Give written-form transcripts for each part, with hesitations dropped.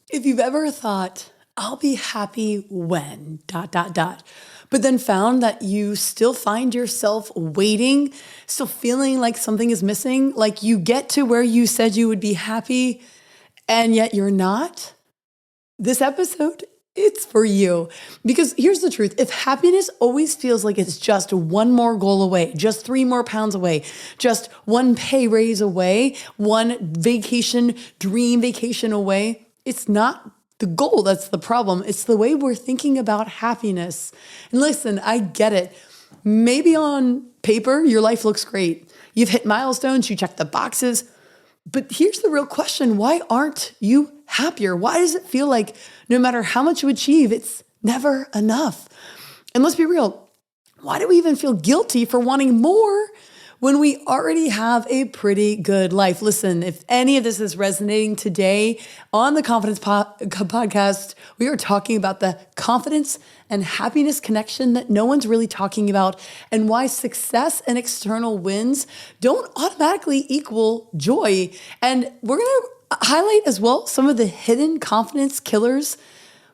If you've ever thought, I'll be happy when, but then found that you still find yourself waiting, still feeling like something is missing, like you get to where you said you would be happy and yet you're not, this episode, it's for you. Because here's the truth. If happiness always feels like it's just one more goal away, just 3 more pounds away, just one pay raise away, one vacation, dream vacation away, it's not the goal that's the problem. It's the way we're thinking about happiness. And listen, I get it. Maybe on paper, your life looks great. You've hit milestones, you check the boxes. But here's the real question. Why aren't you happier? Why does it feel like no matter how much you achieve, it's never enough? And let's be real. Why do we even feel guilty for wanting more when we already have a pretty good life? Listen, if any of this is resonating today on the Confidence Podcast, we are talking about the confidence and happiness connection that no one's really talking about, and why success and external wins don't automatically equal joy. And we're going to highlight as well some of the hidden confidence killers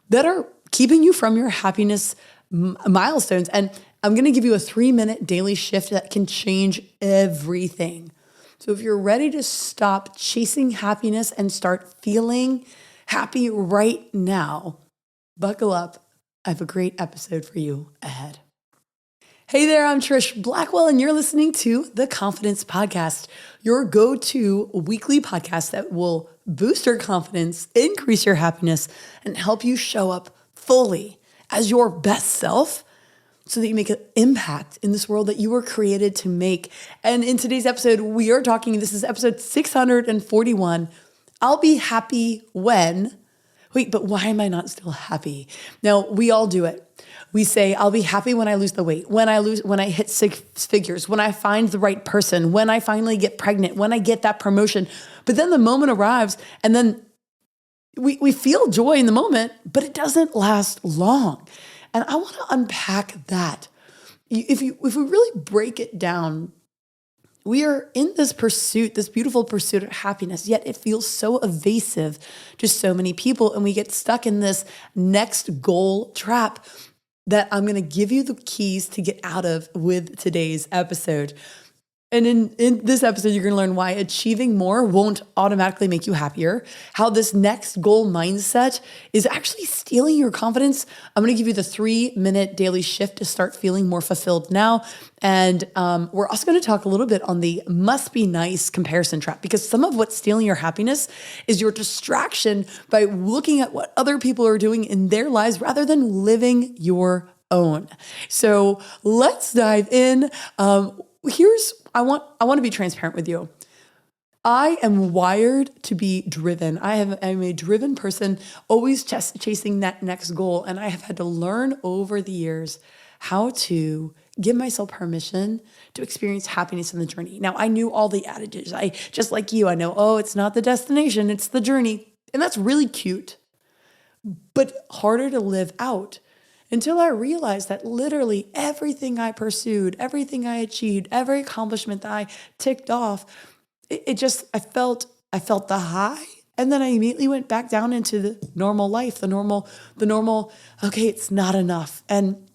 that are keeping you from your happiness milestones. And I'm going to give you a 3-minute daily shift that can change everything. So if you're ready to stop chasing happiness and start feeling happy right now, buckle up. I have a great episode for you ahead. Hey there, I'm Trish Blackwell, and you're listening to the Confidence Podcast, your go-to weekly podcast that will boost your confidence, increase your happiness, and help you show up fully as your best self so that you make an impact in this world that you were created to make. And in today's episode, we are talking, this is episode 641, I'll be happy when... Wait, but why am I not still happy? Now, we all do it. We say, I'll be happy when I lose the weight, when I hit 6 figures, when I find the right person, when I finally get pregnant, when I get that promotion. But then the moment arrives and then we feel joy in the moment, but it doesn't last long. And I want to unpack that. If we really break it down, we are in this pursuit, this beautiful pursuit of happiness, yet it feels so evasive to so many people. And we get stuck in this next goal trap that I'm going to give you the keys to get out of with today's episode. And in this episode, you're going to learn why achieving more won't automatically make you happier, how this next goal mindset is actually stealing your confidence. I'm going to give you the 3-minute daily shift to start feeling more fulfilled now. And we're also going to talk a little bit on the must be nice comparison trap, because some of what's stealing your happiness is your distraction by looking at what other people are doing in their lives rather than living your own. So let's dive in. I want to be transparent with you. I am wired to be driven. I'm a driven person, always chasing that next goal. And I have had to learn over the years how to give myself permission to experience happiness in the journey. Now, I knew all the adages. Just like you, I know, it's not the destination, it's the journey. And that's really cute, but harder to live out. Until I realized that literally everything I pursued, everything I achieved, every accomplishment that I ticked off, I felt the high. And then I immediately went back down into the normal life, the normal, okay, it's not enough. And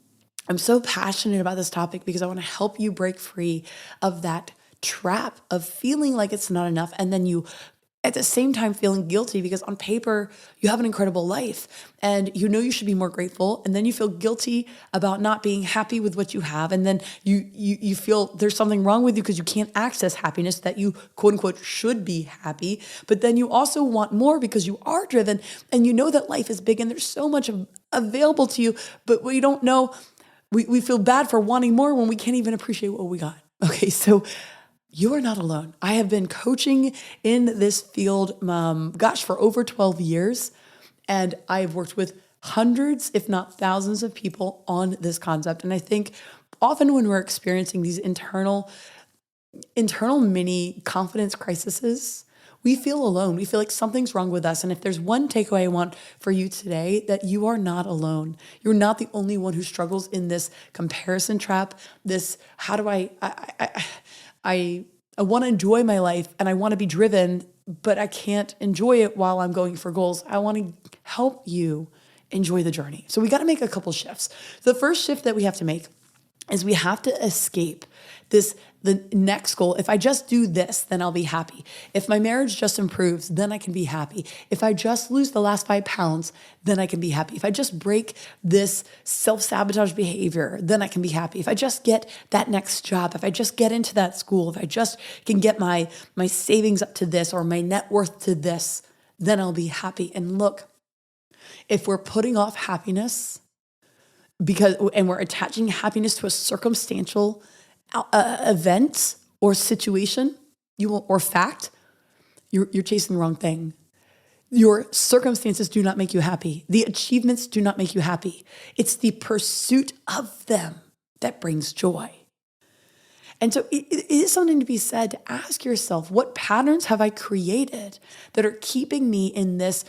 I'm so passionate about this topic because I want to help you break free of that trap of feeling like it's not enough. And then you at the same time feeling guilty because on paper you have an incredible life and you know you should be more grateful, and then you feel guilty about not being happy with what you have, and then you feel there's something wrong with you because you can't access happiness, that you quote unquote should be happy, but then you also want more because you are driven and you know that life is big and there's so much available to you, but we don't know, we feel bad for wanting more when we can't even appreciate what we got. Okay, so you are not alone. I have been coaching in this field, for over 12 years. And I've worked with hundreds, if not thousands of people on this concept. And I think often when we're experiencing these internal mini confidence crises, we feel alone. We feel like something's wrong with us. And if there's one takeaway I want for you today, that you are not alone. You're not the only one who struggles in this comparison trap. This, how do I I want to enjoy my life and I want to be driven, but I can't enjoy it while I'm going for goals. I want to help you enjoy the journey. So we got to make a couple shifts. The first shift that we have to make is we have to escape the next goal. If I just do this, then I'll be happy. If my marriage just improves, then I can be happy. If I just lose the last 5 pounds, then I can be happy. If I just break this self-sabotage behavior, then I can be happy. If I just get that next job, if I just get into that school, if I just can get my savings up to this or my net worth to this, then I'll be happy. And look, if we're putting off happiness and we're attaching happiness to a circumstantial event or situation, or fact, you're chasing the wrong thing. Your circumstances do not make you happy. The achievements do not make you happy. It's the pursuit of them that brings joy. And so it is something to be said to ask yourself, what patterns have I created that are keeping me in this?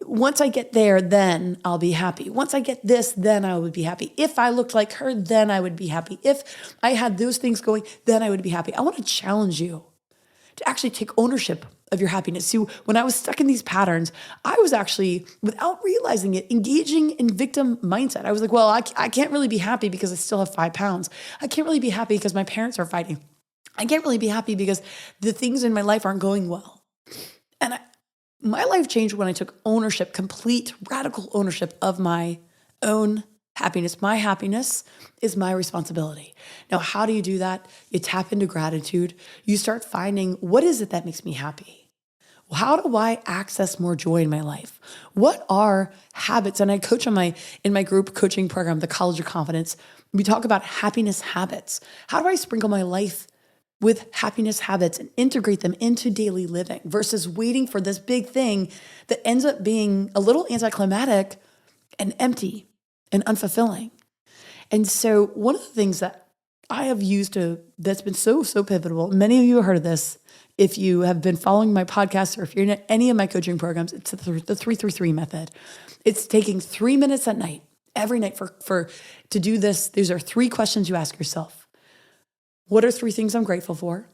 Once I get there, then I'll be happy. Once I get this, then I would be happy. If I looked like her, then I would be happy. If I had those things going, then I would be happy. I want to challenge you to actually take ownership of your happiness. See, when I was stuck in these patterns, I was actually, without realizing it, engaging in victim mindset. I was like, well, I can't really be happy because I still have 5 pounds. I can't really be happy because my parents are fighting. I can't really be happy because the things in my life aren't going well. And my life changed when I took ownership, complete radical ownership of my own happiness. My happiness is my responsibility. Now, how do you do that? You tap into gratitude. You start finding, what is it that makes me happy? How do I access more joy in my life? What are habits? And I coach in my group coaching program, the College of Confidence. We talk about happiness habits. How do I sprinkle my life with happiness habits and integrate them into daily living versus waiting for this big thing that ends up being a little anticlimactic and empty and unfulfilling? And so one of the things that I have used that's been so pivotal, many of you have heard of this, if you have been following my podcast or if you're in any of my coaching programs, it's the 333 method. It's taking 3 minutes at night, every night to do this. These are 3 questions you ask yourself. What are 3 things I'm grateful for?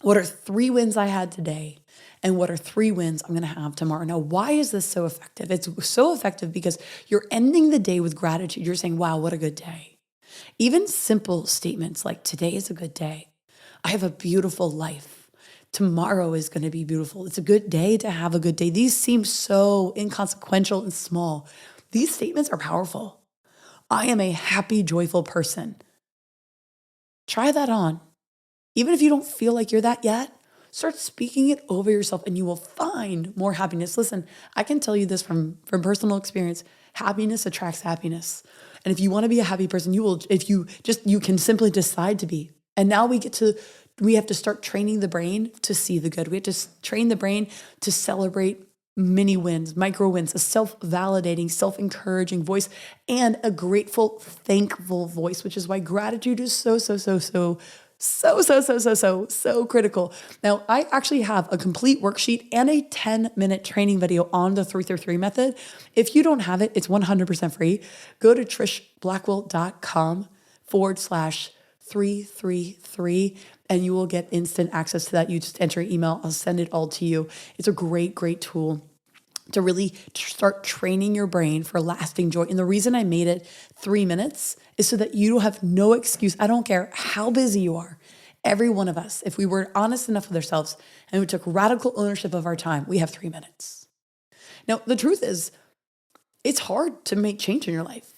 What are 3 wins I had today? And what are 3 wins I'm going to have tomorrow? Now, why is this so effective? It's so effective because you're ending the day with gratitude. You're saying, wow, what a good day. Even simple statements like, today is a good day. I have a beautiful life. Tomorrow is going to be beautiful. It's a good day to have a good day. These seem so inconsequential and small. These statements are powerful. I am a happy, joyful person. Try that on. Even if you don't feel like you're that yet, start speaking it over yourself and you will find more happiness. Listen, I can tell you this from personal experience. Happiness attracts happiness. And if you want to be a happy person, you can simply decide to be. And now we have to start training the brain to see the good. We have to train the brain to celebrate mini wins, micro wins, a self-validating, self-encouraging voice, and a grateful, thankful voice, which is why gratitude is so critical. Now, I actually have a complete worksheet and a 10-minute training video on the 333 method. If you don't have it, it's 100% free. Go to trishblackwell.com/333 and you will get instant access to that. You just enter your email. I'll send it all to you. It's a great tool to really start training your brain for lasting joy. And the reason I made it 3 minutes is so that you have no excuse. I don't care how busy you are. Every one of us, if we were honest enough with ourselves and we took radical ownership of our time, we have 3 minutes. Now, the truth is, it's hard to make change in your life.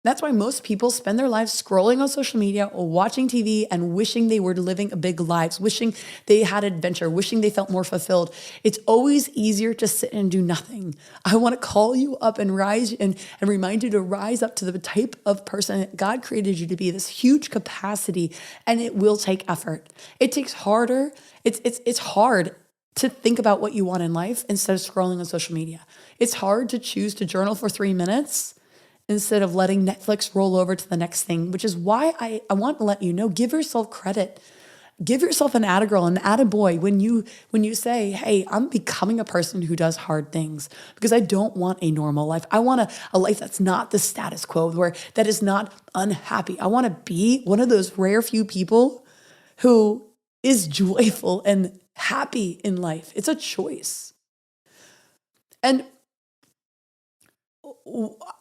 That's why most people spend their lives scrolling on social media or watching TV and wishing they were living a big lives, wishing they had adventure, wishing they felt more fulfilled. It's always easier to sit and do nothing. I want to call you up and rise and remind you to rise up to the type of person that God created you to be, this huge capacity, and it will take effort. It takes harder. It's hard to think about what you want in life instead of scrolling on social media. It's hard to choose to journal for 3 minutes instead of letting Netflix roll over to the next thing, which is why I want to let you know, give yourself credit. Give yourself an attagirl, an attaboy when you say, hey, I'm becoming a person who does hard things because I don't want a normal life. I want a life that's not the status quo, that is not unhappy. I want to be one of those rare few people who is joyful and happy in life. It's a choice. And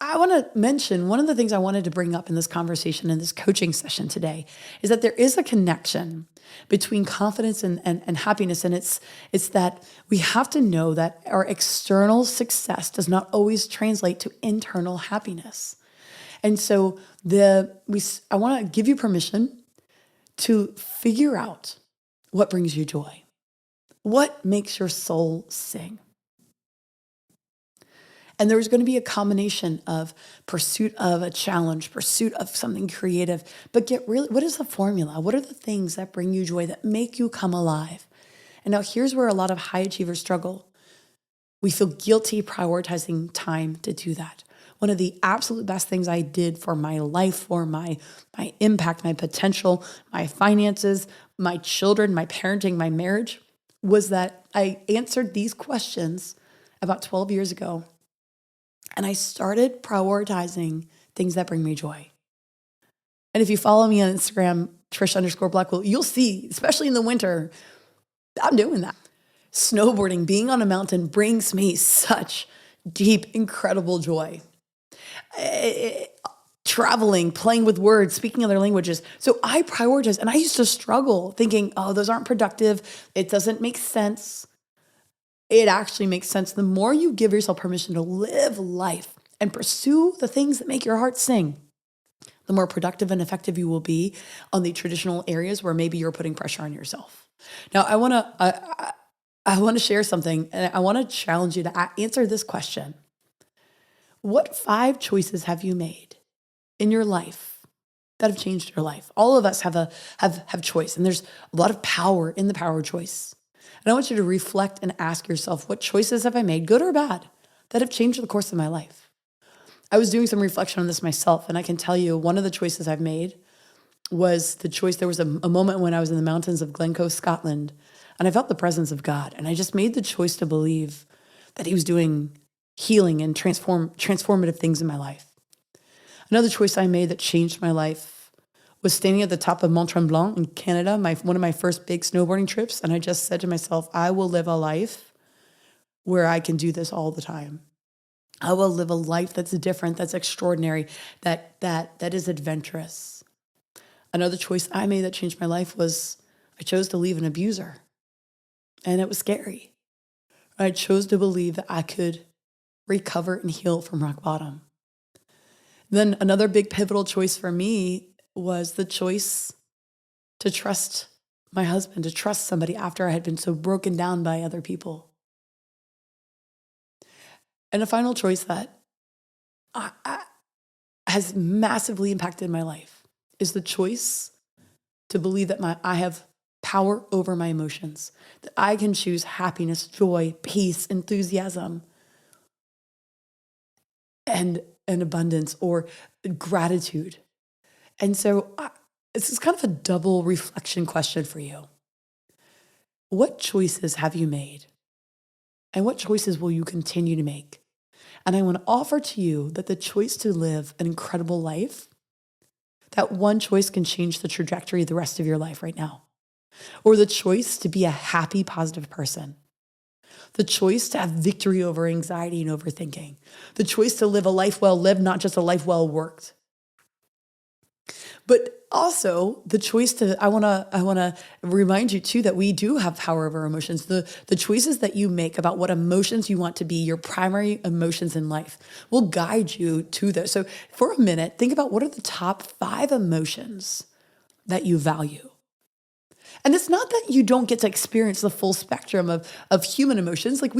I want to mention one of the things I wanted to bring up in this conversation, in this coaching session today, is that there is a connection between confidence and happiness. And it's that we have to know that our external success does not always translate to internal happiness. And so I want to give you permission to figure out what brings you joy. What makes your soul sing? And there's going to be a combination of pursuit of a challenge, pursuit of something creative, but what is the formula? What are the things that bring you joy, that make you come alive? And now here's where a lot of high achievers struggle. We feel guilty prioritizing time to do that. One of the absolute best things I did for my life, for my impact, my potential, my finances, my children, my parenting, my marriage, was that I answered these questions about 12 years ago. And I started prioritizing things that bring me joy. And if you follow me on Instagram, Trish_Blackwell, you'll see, especially in the winter, I'm doing that. Snowboarding, being on a mountain brings me such deep, incredible joy. Traveling, playing with words, speaking other languages. So I prioritize, and I used to struggle thinking, oh, those aren't productive. It doesn't make sense. It actually makes sense. The more you give yourself permission to live life and pursue the things that make your heart sing, the more productive and effective you will be on the traditional areas where maybe you're putting pressure on yourself. Now, I want to share something, and I want to challenge you to answer this question. What 5 choices have you made in your life that have changed your life? All of us have choice, and there's a lot of power in the power of choice. And I want you to reflect and ask yourself, what choices have I made, good or bad, that have changed the course of my life? I was doing some reflection on this myself, and I can tell you one of the choices I've made was the choice. There was a moment when I was in the mountains of Glencoe, Scotland, and I felt the presence of God. And I just made the choice to believe that he was doing healing and transformative things in my life. Another choice I made that changed my life was standing at the top of Mont Tremblant in Canada, one of my first big snowboarding trips. And I just said to myself, I will live a life where I can do this all the time. I will live a life that's different, that's extraordinary, that is adventurous. Another choice I made that changed my life was I chose to leave an abuser. And it was scary. I chose to believe that I could recover and heal from rock bottom. Then another big pivotal choice for me was the choice to trust my husband, to trust somebody after I had been so broken down by other people. And a final choice that has massively impacted my life is the choice to believe that I have power over my emotions, that I can choose happiness, joy, peace, enthusiasm, and abundance or gratitude. And so this is kind of a double reflection question for you. What choices have you made? And what choices will you continue to make? And I want to offer to you that the choice to live an incredible life, that one choice can change the trajectory of the rest of your life right now. Or the choice to be a happy, positive person. The choice to have victory over anxiety and overthinking. The choice to live a life well lived, not just a life well worked. But also the choice to, I want to remind you too that we do have power over emotions. The choices that you make about what emotions you want to be your primary emotions in life will guide you to those. So for a minute, think about what are the top 5 emotions that you value. And it's not that you don't get to experience the full spectrum of human emotions. Like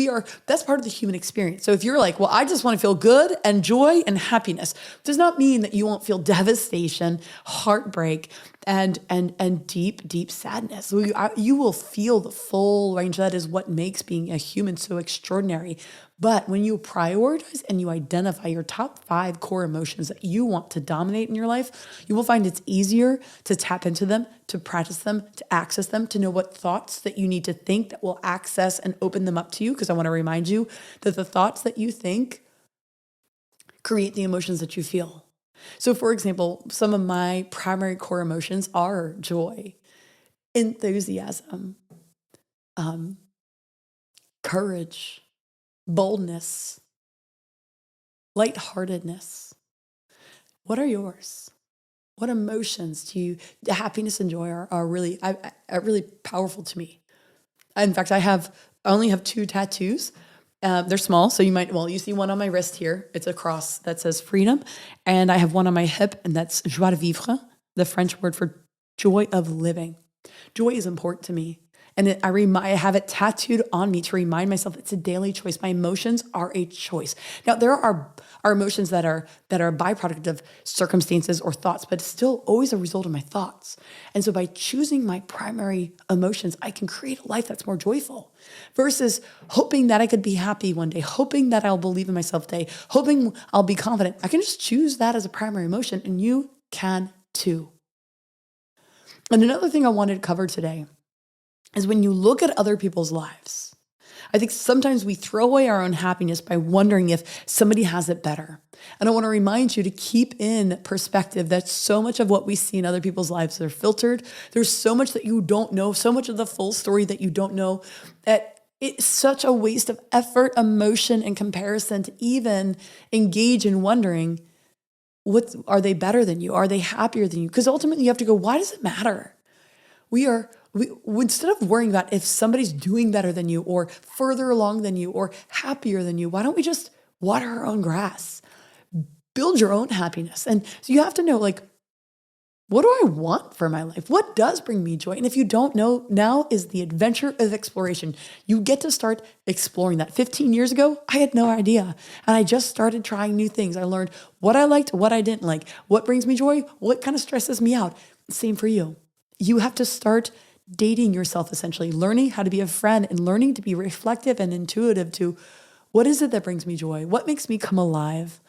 that's part of the human experience. So if you're like, well, I just want to feel good and joy and happiness, does not mean that you won't feel devastation, heartbreak, and deep, deep sadness. So you will feel the full range. That is what makes being a human so extraordinary. But when you prioritize and you identify your top 5 core emotions that you want to dominate in your life, you will find it's easier to tap into them, to practice them, to access them, to know what thoughts that you need to think that will access and open them up to you. Because I want to remind you that the thoughts that you think create the emotions that you feel. So for example, some of my primary core emotions are joy, enthusiasm, um, courage, boldness, lightheartedness. What are yours? What emotions do you, happiness and joy are really, are really powerful to me. In fact, I only have two tattoos. They're small, so you see one on my wrist here. It's a cross that says freedom. And I have one on my hip, and that's joie de vivre, the French word for joy of living. Joy is important to me. And I have it tattooed on me to remind myself it's a daily choice. My emotions are a choice. Now, there are emotions that are a byproduct of circumstances or thoughts, but it's still always a result of my thoughts. And so by choosing my primary emotions, I can create a life that's more joyful versus hoping that I could be happy one day, hoping that I'll believe in myself today, hoping I'll be confident. I can just choose that as a primary emotion, and you can too. And another thing I wanted to cover today is when you look at other people's lives, I think sometimes we throw away our own happiness by wondering if somebody has it better. And I want to remind you to keep in perspective that so much of what we see in other people's lives are filtered. There's so much that you don't know, so much of the full story that you don't know, that it's such a waste of effort, emotion, and comparison to even engage in wondering, are they better than you? Are they happier than you? Because ultimately you have to go, why does it matter? We instead of worrying about if somebody's doing better than you or further along than you or happier than you, why don't we just water our own grass? Build your own happiness. And so you have to know, like, what do I want for my life? What does bring me joy? And if you don't know, now is the adventure of exploration. You get to start exploring that. 15 years ago, I had no idea. And I just started trying new things. I learned what I liked, what I didn't like, what brings me joy, what kind of stresses me out. Same for you. You have to start dating yourself, essentially, learning how to be a friend and learning to be reflective and intuitive to what is it that brings me joy? What makes me come alive?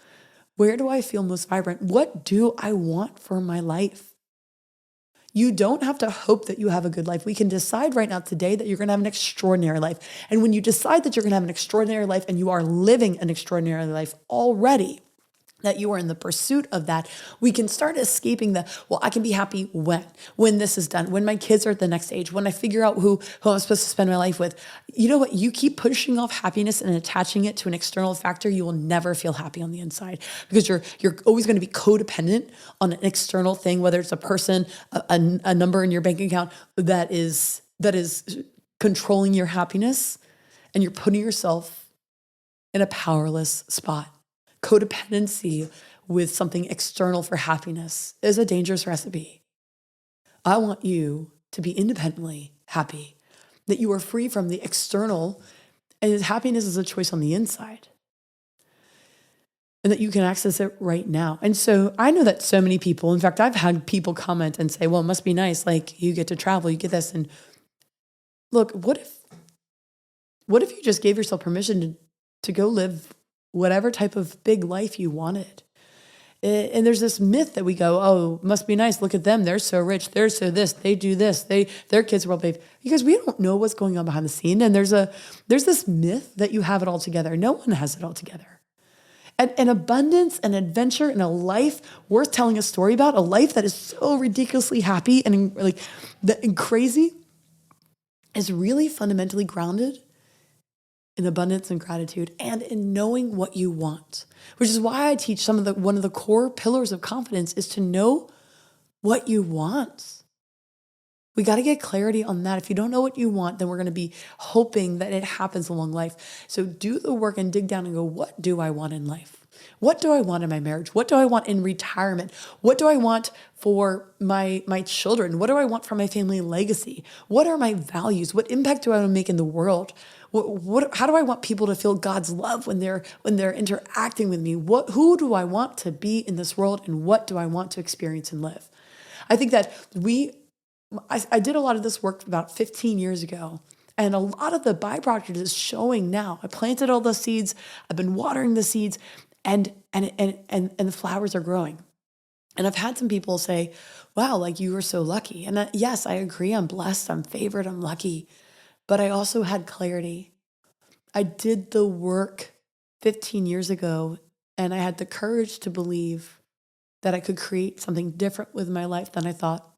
Where do I feel most vibrant? What do I want for my life? You don't have to hope that you have a good life. We can decide right now today that you're going to have an extraordinary life. And when you decide that you're going to have an extraordinary life and you are living an extraordinary life already, that you are in the pursuit of that, we can start escaping I can be happy when this is done, when my kids are at the next age, when I figure out who I'm supposed to spend my life with. You know what? You keep pushing off happiness and attaching it to an external factor, you will never feel happy on the inside because you're always going to be codependent on an external thing, whether it's a person, a number in your bank account that is controlling your happiness, and you're putting yourself in a powerless spot. Codependency with something external for happiness is a dangerous recipe. I want you to be independently happy, that you are free from the external, and happiness is a choice on the inside, and that you can access it right now. And so I know that so many people, in fact, I've had people comment and say, well, it must be nice, like you get to travel, you get this. And look, what if you just gave yourself permission to go live whatever type of big life you wanted? And there's this myth that we go, oh, must be nice. Look at them. They're so rich. They're so this. They do this. Their kids are well behaved. Because we don't know what's going on behind the scene. And there's this myth that you have it all together. No one has it all together. And abundance and adventure and a life worth telling a story about, a life that is so ridiculously happy and crazy, is really fundamentally grounded in abundance and gratitude and in knowing what you want, which is why I teach one of the core pillars of confidence is to know what you want. We got to get clarity on that. If you don't know what you want, then we're going to be hoping that it happens along life. So do the work and dig down and go, what do I want in life? What do I want in my marriage? What do I want in retirement? What do I want for my children? What do I want for my family legacy? What are my values? What impact do I want to make in the world? How do I want people to feel God's love when they're interacting with me? Who do I want to be in this world, and what do I want to experience and live? I think that I did a lot of this work about 15 years ago, and a lot of the byproduct is showing now. I planted all the seeds, I've been watering the seeds, and the flowers are growing. And I've had some people say, wow, like you were so lucky. And yes, I agree. I'm blessed. I'm favored. I'm lucky. But I also had clarity. I did the work 15 years ago, and I had the courage to believe that I could create something different with my life than I thought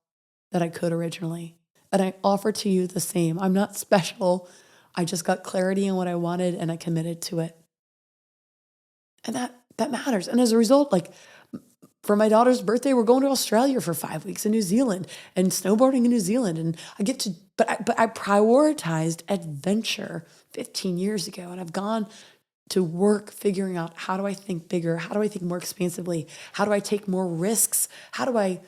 that I could originally. And I offer to you the same. I'm not special. I just got clarity on what I wanted and I committed to it. And that matters. And as a result, like for my daughter's birthday, we're going to Australia for 5 weeks in New Zealand and snowboarding in New Zealand. And I get to, but I prioritized adventure 15 years ago. And I've gone to work figuring out, how do I think bigger? How do I think more expansively? How do I take more risks? How do I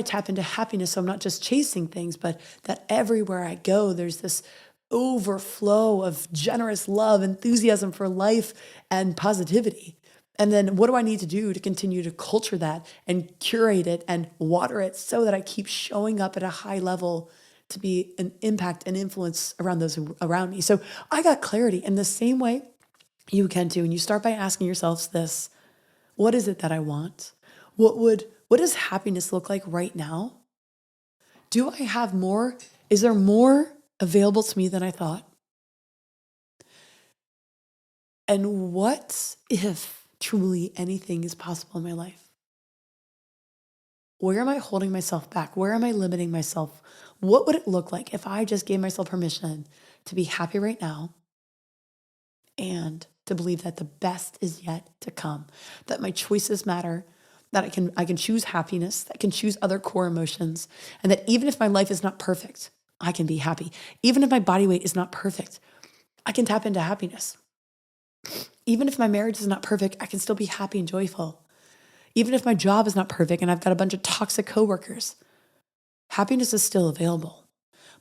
tap into happiness so I'm not just chasing things, but that everywhere I go, there's this overflow of generous love, enthusiasm for life, and positivity. And then what do I need to do to continue to culture that and curate it and water it so that I keep showing up at a high level to be an impact and influence around those around me? So I got clarity in the same way you can too. And you start by asking yourselves this: what is it that I want? What does happiness look like right now? Do I have more? Is there more available to me than I thought? And what if truly anything is possible in my life? Where am I holding myself back? Where am I limiting myself? What would it look like if I just gave myself permission to be happy right now and to believe that the best is yet to come, that my choices matter, that I can choose happiness, that I can choose other core emotions, and that even if my life is not perfect, I can be happy. Even if my body weight is not perfect, I can tap into happiness. Even if my marriage is not perfect, I can still be happy and joyful. Even if my job is not perfect and I've got a bunch of toxic coworkers, happiness is still available.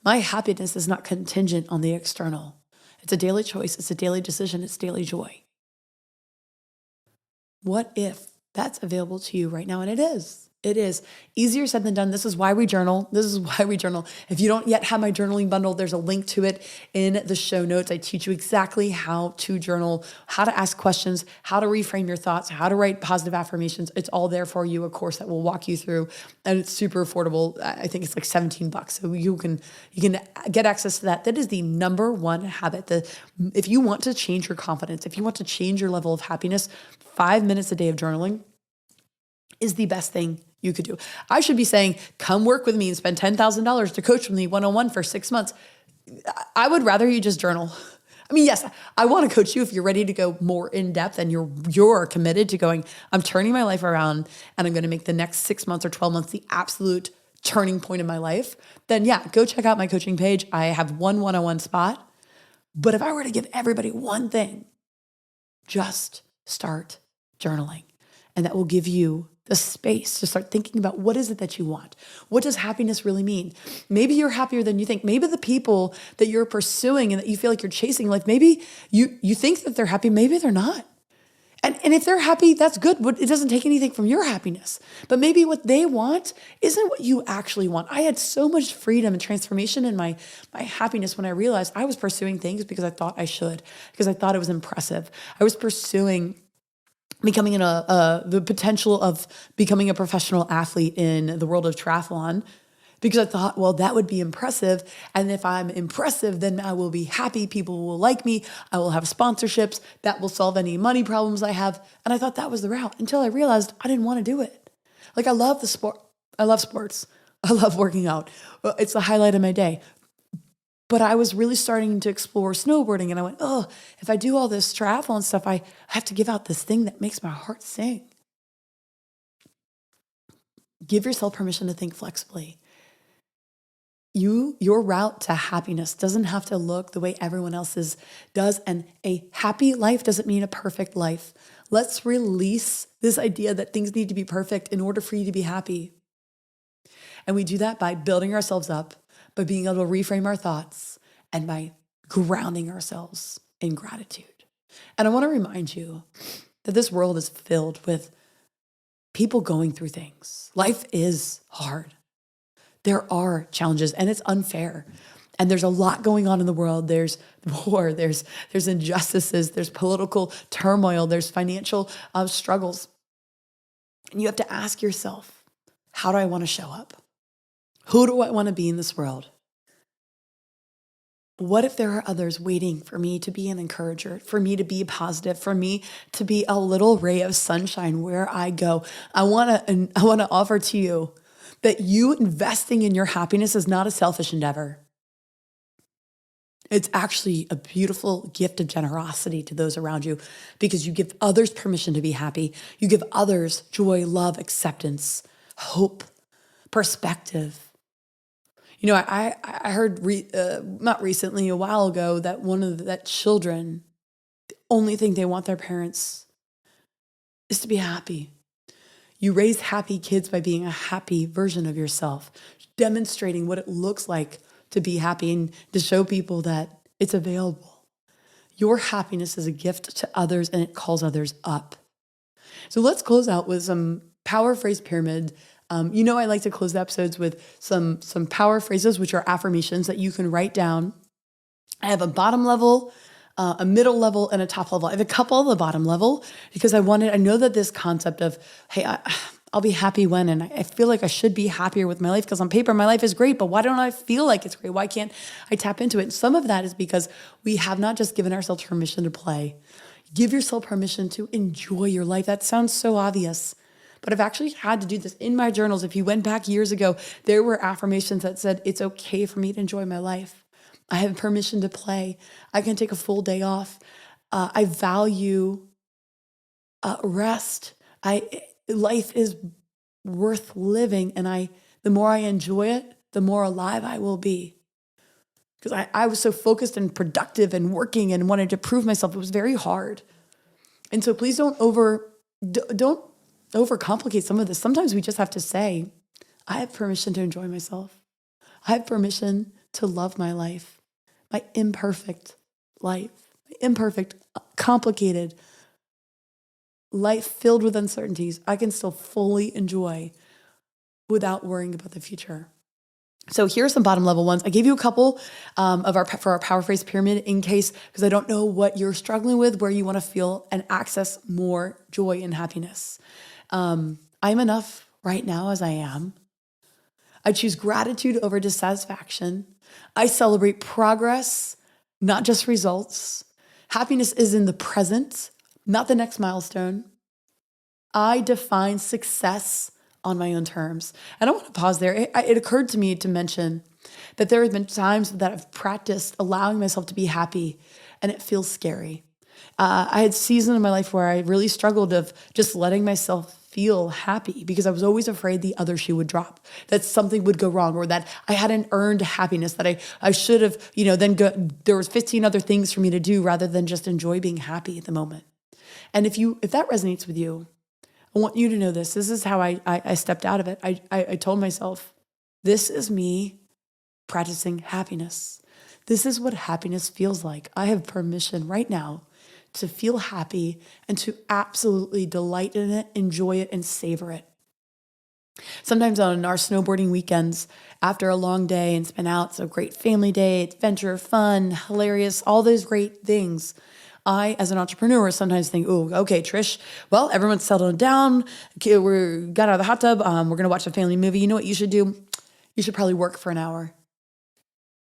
My happiness is not contingent on the external. It's a daily choice. It's a daily decision. It's daily joy. What if that's available to you right now? And it is. It is easier said than done. This is why we journal. If you don't yet have my journaling bundle, there's a link to it in the show notes. I teach you exactly how to journal, how to ask questions, how to reframe your thoughts, how to write positive affirmations. It's all there for you, a course that will walk you through, and it's super affordable. I think it's like $17. So you can get access to that. That is the number one habit. If you want to change your confidence, if you want to change your level of happiness, 5 minutes a day of journaling is the best thing you could do. I should be saying, come work with me and spend $10,000 to coach with me one-on-one for 6 months. I would rather you just journal. I mean, yes, I want to coach you if you're ready to go more in depth and you're committed to going, I'm turning my life around and I'm going to make the next 6 months or 12 months the absolute turning point in my life. Then yeah, go check out my coaching page. I have one one-on-one spot. But if I were to give everybody one thing, just start journaling. And that will give you the space to start thinking about, what is it that you want? What does happiness really mean? Maybe you're happier than you think. Maybe the people that you're pursuing and that you feel like you're chasing, like maybe you think that they're happy, maybe they're not. And if they're happy, that's good. But it doesn't take anything from your happiness. But maybe what they want isn't what you actually want. I had so much freedom and transformation in my happiness when I realized I was pursuing things because I thought I should, because I thought it was impressive. I was pursuing becoming the potential of becoming a professional athlete in the world of triathlon, because I thought, well, that would be impressive. And if I'm impressive, then I will be happy. People will like me. I will have sponsorships that will solve any money problems I have. And I thought that was the route until I realized I didn't want to do it. Like, I love the sport. I love sports. I love working out. It's the highlight of my day. But I was really starting to explore snowboarding, and I went, oh, if I do all this triathlon stuff, I have to give out this thing that makes my heart sing. Give yourself permission to think flexibly. Your route to happiness doesn't have to look the way everyone else's does, and a happy life doesn't mean a perfect life. Let's release this idea that things need to be perfect in order for you to be happy. And we do that by building ourselves up, by being able to reframe our thoughts, and by grounding ourselves in gratitude. And I want to remind you that this world is filled with people going through things. Life is hard. There are challenges, and it's unfair. And there's a lot going on in the world. There's war, there's injustices, there's political turmoil, there's financial struggles. And you have to ask yourself, how do I want to show up? Who do I want to be in this world? What if there are others waiting for me to be an encourager, for me to be positive, for me to be a little ray of sunshine where I go? I want to offer to you that you investing in your happiness is not a selfish endeavor. It's actually a beautiful gift of generosity to those around you because you give others permission to be happy. You give others joy, love, acceptance, hope, perspective. I heard not recently, a while ago, that that children, the only thing they want their parents is to be happy. You raise happy kids by being a happy version of yourself, demonstrating what it looks like to be happy and to show people that it's available. Your happiness is a gift to others and it calls others up. So let's close out with some power phrase pyramid. I like to close the episodes with some power phrases, which are affirmations that you can write down. I have a bottom level, a middle level, and a top level. I have a couple of the bottom level because I know that this concept of, hey, I'll be happy when, and I feel like I should be happier with my life because on paper, my life is great, but why don't I feel like it's great? Why can't I tap into it? And some of that is because we have not just given ourselves permission to play. Give yourself permission to enjoy your life. That sounds so obvious, but I've actually had to do this in my journals. If you went back years ago, there were affirmations that said, it's okay for me to enjoy my life. I have permission to play. I can take a full day off. I value rest. Life is worth living. And the more I enjoy it, the more alive I will be. Because I was so focused and productive and working and wanted to prove myself. It was very hard. And so please don't overcomplicate some of this. Sometimes we just have to say, I have permission to enjoy myself. I have permission to love my life, my imperfect life, my imperfect, complicated life filled with uncertainties. I can still fully enjoy without worrying about the future. So here are some bottom level ones. I gave you a couple for our power phrase pyramid in case, because I don't know what you're struggling with, where you want to feel and access more joy and happiness. I'm enough right now as I am. I choose gratitude over dissatisfaction. I celebrate progress, not just results. Happiness is in the present, not the next milestone. I define success on my own terms. And I want to pause there. It occurred to me to mention that there have been times that I've practiced allowing myself to be happy, and it feels scary. I had seasons in my life where I really struggled of just letting myself feel happy because I was always afraid the other shoe would drop, that something would go wrong, or that I hadn't earned happiness, that I should have, there was 15 other things for me to do rather than just enjoy being happy at the moment. And if that resonates with you, I want you to know this. This is how I stepped out of it. I told myself, this is me practicing happiness. This is what happiness feels like. I have permission right now to feel happy and to absolutely delight in it, enjoy it, and savor it. Sometimes on our snowboarding weekends, after a long day and it's been out, so great family day, adventure, fun, hilarious, all those great things, I, as an entrepreneur, sometimes think, oh, okay, Trish, well, everyone's settled down. Okay, we got out of the hot tub. We're going to watch a family movie. You know what you should do? You should probably work for an hour.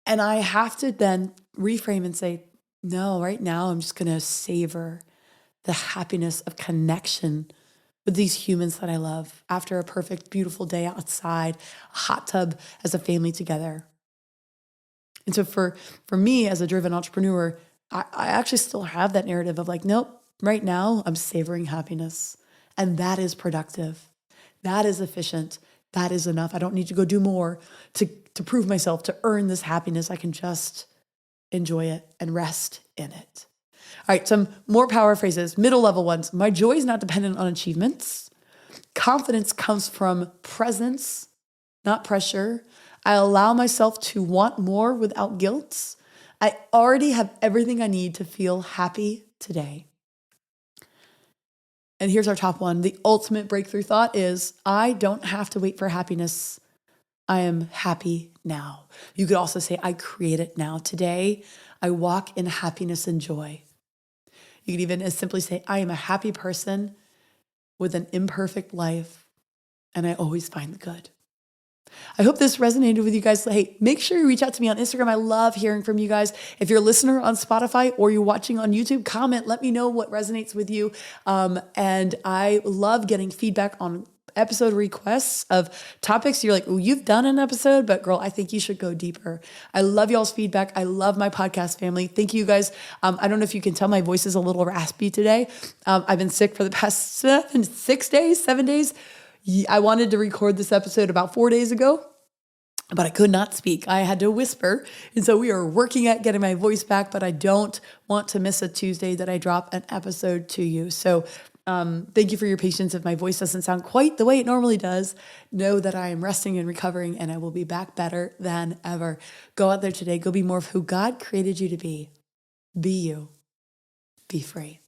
And I have to then reframe and say, no, right now I'm just going to savor the happiness of connection with these humans that I love after a perfect, beautiful day outside, a hot tub as a family together. And so for me as a driven entrepreneur, I actually still have that narrative of like, nope, right now I'm savoring happiness. And that is productive. That is efficient. That is enough. I don't need to go do more to prove myself, to earn this happiness. I can just enjoy it and rest in it. All right, some more power phrases, middle level ones. My joy is not dependent on achievements. Confidence comes from presence, not pressure. I allow myself to want more without guilt. I already have everything I need to feel happy today. And here's our top one. The ultimate breakthrough thought is, I don't have to wait for happiness. I am happy now. You could also say, I create it now. Today, I walk in happiness and joy. You could even as simply say, I am a happy person with an imperfect life, and I always find the good. I hope this resonated with you guys. Hey, make sure you reach out to me on Instagram. I love hearing from you guys. If you're a listener on Spotify or you're watching on YouTube, comment. Let me know what resonates with you. And I love getting feedback on episode requests of topics you're like, oh, you've done an episode, but girl, I think you should go deeper. I love y'all's feedback. I love my podcast family. Thank you guys. I don't know if you can tell my voice is a little raspy today. I've been sick for the past 7 days. I wanted to record this episode about 4 days ago, but I could not speak. I had to whisper. And so we are working at getting my voice back, but I don't want to miss a Tuesday that I drop an episode to you. So thank you for your patience. If my voice doesn't sound quite the way it normally does, know that I am resting and recovering, and I will be back better than ever. Go out there today. Go be more of who God created you to be. Be you. Be free.